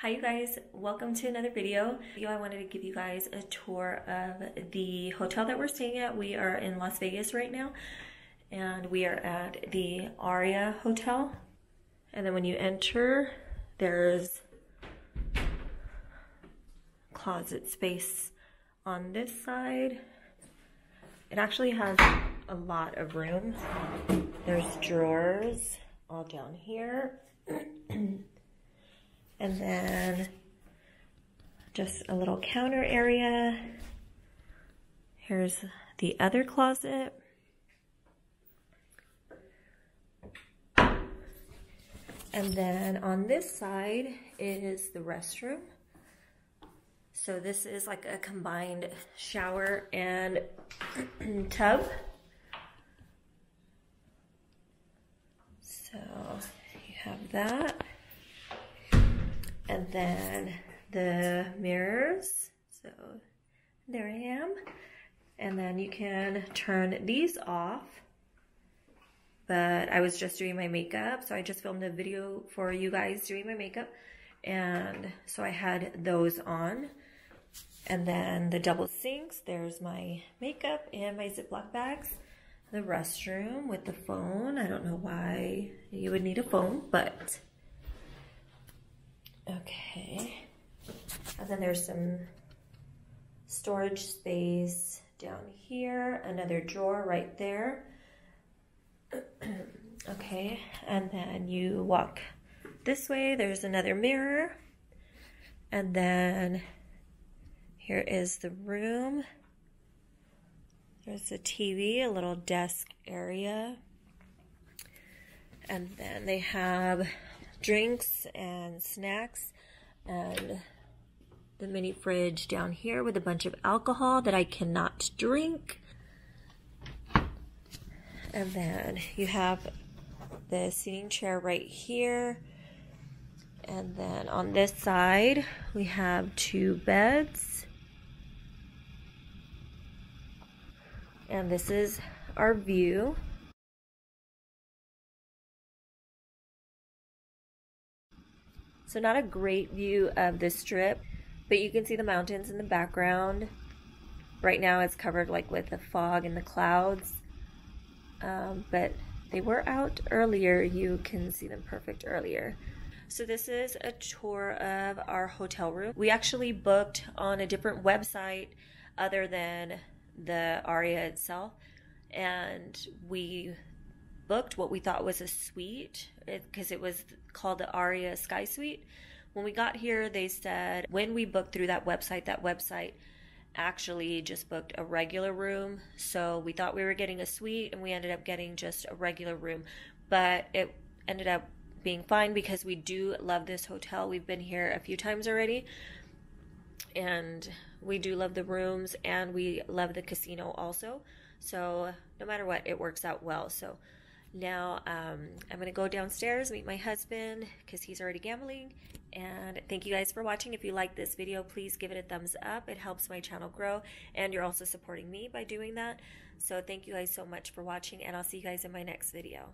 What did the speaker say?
Hi you guys, welcome to another video. I wanted to give you guys a tour of the hotel that we're staying at. We are in Las Vegas right now and we are at the ARIA hotel. And then when you enter, there's closet space on this side. It actually has a lot of room. There's drawers all down here. And then just a little counter area. Here's the other closet. And then on this side is the restroom. So this is like a combined shower and tub. So you have that. And then the mirrors, so there I am. And then you can turn these off, but I was just doing my makeup, so I just filmed a video for you guys doing my makeup, and so I had those on. And then the double sinks, there's my makeup and my Ziploc bags. The restroom with the phone, I don't know why you would need a phone, but okay. And then there's some storage space down here, another drawer right there. Okay, and then you walk this way, there's another mirror. And then here is the room. There's a TV, a little desk area. And then they have drinks and snacks and the mini fridge down here with a bunch of alcohol that I cannot drink. And then you have the seating chair right here. And then on this side we have two beds. And this is our view. So not a great view of the strip, but you can see the mountains in the background. Right now it's covered like with the fog and the clouds, but they were out earlier. You can see them perfect earlier. So this is a tour of our hotel room. We actually booked on a different website other than the ARIA itself, and we booked what we thought was a suite because it was called the ARIA Sky Suite. When we got here, they said when we booked through that website actually just booked a regular room. So we thought we were getting a suite and we ended up getting just a regular room, but it ended up being fine because we do love this hotel. We've been here a few times already and we do love the rooms and we love the casino also. So no matter what, it works out well. So now I'm gonna go downstairs, meet my husband because he's already gambling. And thank you guys for watching. If you like this video, please give it a thumbs up. It helps my channel grow and you're also supporting me by doing that. So thank you guys so much for watching and I'll see you guys in my next video.